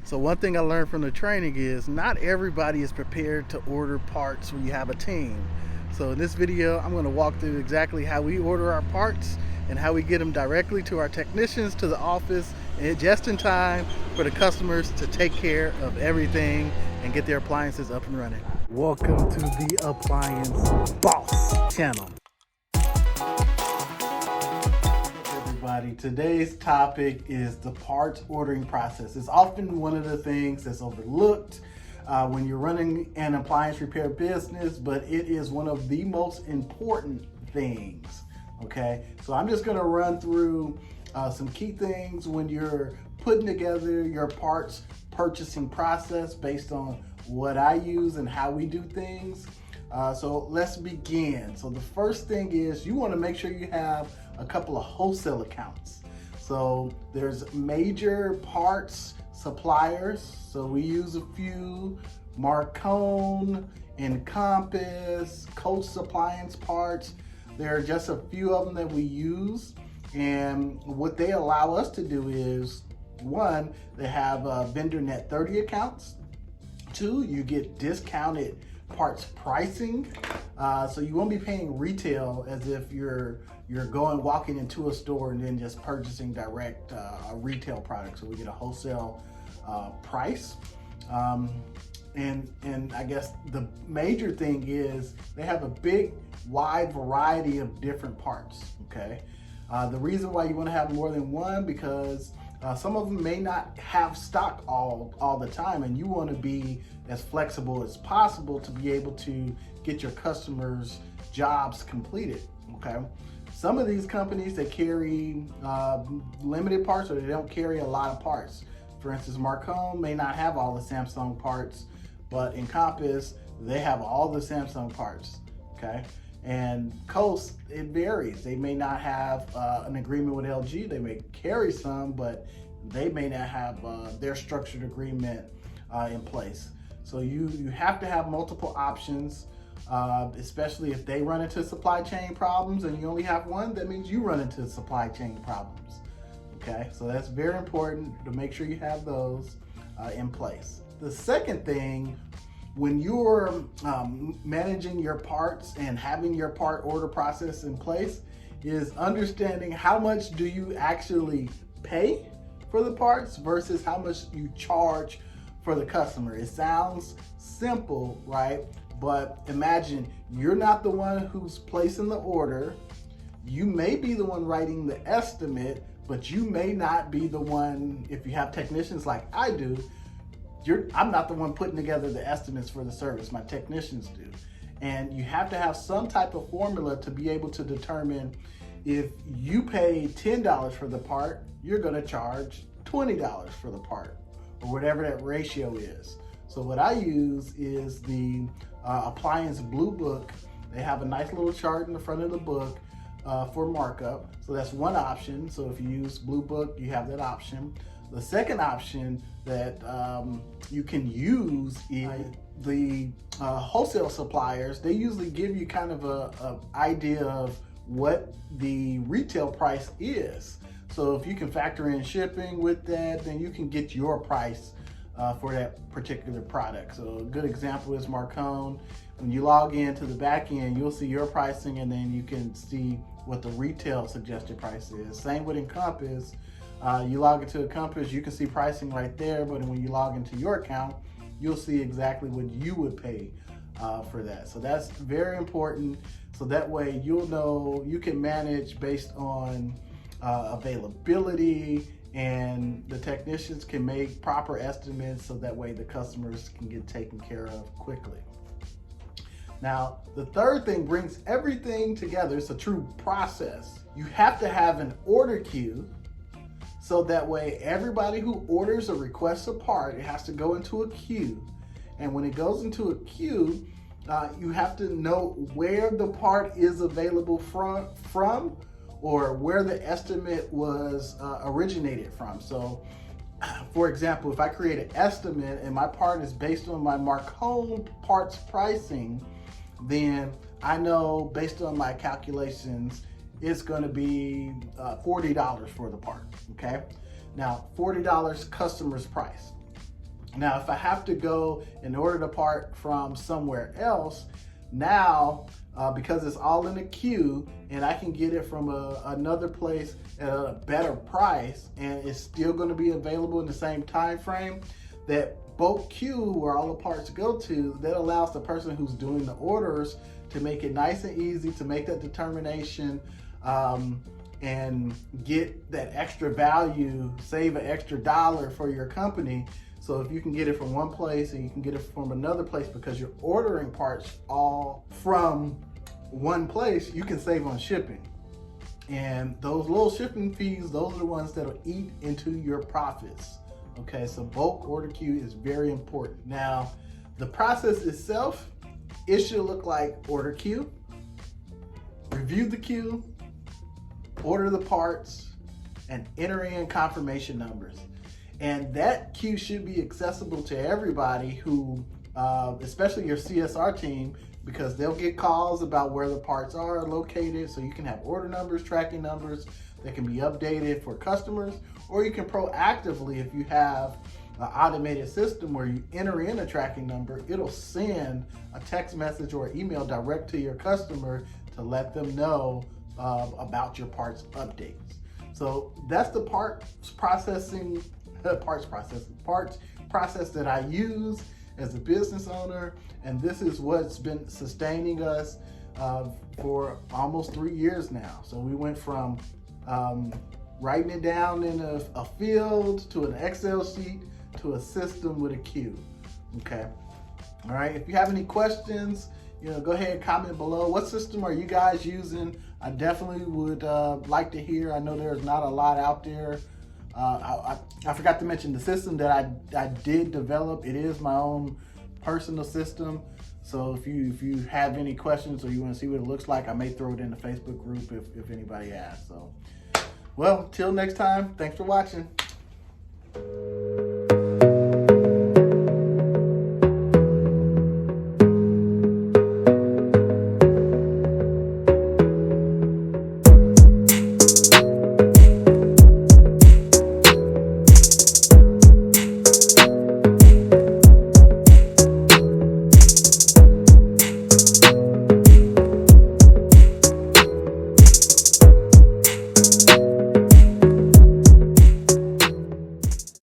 So one thing I learned from the training is not everybody is prepared to order parts when you have a team. So in this video, I'm going to walk through exactly how we order our parts and how we get them directly to our technicians, to the office, and just in time for the customers to take care of everything and get their appliances up and running. Welcome to the Appliance Boss channel. Everybody, today's topic is the parts ordering process. It's often one of the things that's overlooked when you're running an appliance repair business, but it is one of the most important things. Okay, so I'm just going to run through some key things when you're putting together your parts purchasing process based on what I use and how we do things. So let's begin. So the first thing is you want to make sure you have a couple of wholesale accounts. So there's major parts suppliers. So we use a few: Marcone, Encompass, Coach Appliance Parts. There are just a few of them that we use. And what they allow us to do is, one, they have vendor net 30 accounts. Two, you get discounted parts pricing. So you won't be paying retail as if you're walking into a store and then just purchasing direct a retail product. So we get a wholesale price. And I guess the major thing is they have a big, wide variety of different parts, okay? The reason why you want to have more than one, because some of them may not have stock all the time, and you want to be as flexible as possible to be able to get your customers' jobs completed, okay? Some of these companies, they carry limited parts, or they don't carry a lot of parts. For instance, Marcone may not have all the Samsung parts, but Encompass, they have all the Samsung parts, okay? And Coast, it varies. They may not have an agreement with LG. They may carry some, but they may not have their structured agreement in place. So you have to have multiple options, especially if they run into supply chain problems and you only have one, that means you run into supply chain problems. Okay, so that's very important to make sure you have those in place. The second thing, when you're managing your parts and having your part order process in place, is understanding how much do you actually pay for the parts versus how much you charge for the customer. It sounds simple, right? But imagine you're not the one who's placing the order. You may be the one writing the estimate, but you may not be the one, if you have technicians like I do, I'm not the one putting together the estimates for the service, my technicians do. And you have to have some type of formula to be able to determine if you pay $10 for the part, you're gonna charge $20 for the part, or whatever that ratio is. So what I use is the Appliance Blue Book. They have a nice little chart in the front of the book for markup. So that's one option. So if you use Blue Book, you have that option. The second option that you can use is the wholesale suppliers. They usually give you kind of a idea of what the retail price is. So if you can factor in shipping with that, then you can get your price for that particular product. So a good example is Marcone. When you log into the back end, you'll see your pricing, and then you can see what the retail suggested price is. Same with Encompass. You log into Encompass, you can see pricing right there, but when you log into your account, you'll see exactly what you would pay for that. So that's very important. So that way you'll know you can manage based on availability, and the technicians can make proper estimates so that way the customers can get taken care of quickly. Now, the third thing brings everything together. It's a true process. You have to have an order queue, so that way everybody who orders or requests a part, it has to go into a queue. And when it goes into a queue, you have to know where the part is available from or where the estimate was originated from. So for example, if I create an estimate and my part is based on my Marcone parts pricing, then I know based on my calculations, it's going to be $40 for the part, okay? Now, $40 customer's price. Now, if I have to go and order the part from somewhere else, now, because it's all in a queue and I can get it from another place at a better price, and it's still going to be available in the same time frame, that bulk queue where all the parts go to, that allows the person who's doing the orders to make it nice and easy to make that determination and get that extra value, save an extra $1 for your company. So if you can get it from one place and you can get it from another place because you're ordering parts all from one place, you can save on shipping. And those little shipping fees, those are the ones that'll eat into your profits. Okay, so bulk order queue is very important. Now, the process itself, it should look like order queue, review the queue, order the parts, and enter in confirmation numbers. And that queue should be accessible to everybody who, especially your CSR team, because they'll get calls about where the parts are located. So you can have order numbers, tracking numbers that can be updated for customers, or you can proactively, if you have an automated system where you enter in a tracking number, it'll send a text message or email direct to your customer to let them know about your parts updates. So that's the parts process that I use as a business owner, and this is what's been sustaining us for almost 3 years now. So we went from writing it down in a field to an Excel sheet to a system with a queue. Okay. All right. If you have any questions, go ahead and comment below. What system are you guys using? I definitely would like to hear. I know there's not a lot out there. I forgot to mention the system that I did develop. It is my own personal system. So if you have any questions or you want to see what it looks like, I may throw it in the Facebook group if anybody asks. So, well, till next time, thanks for watching.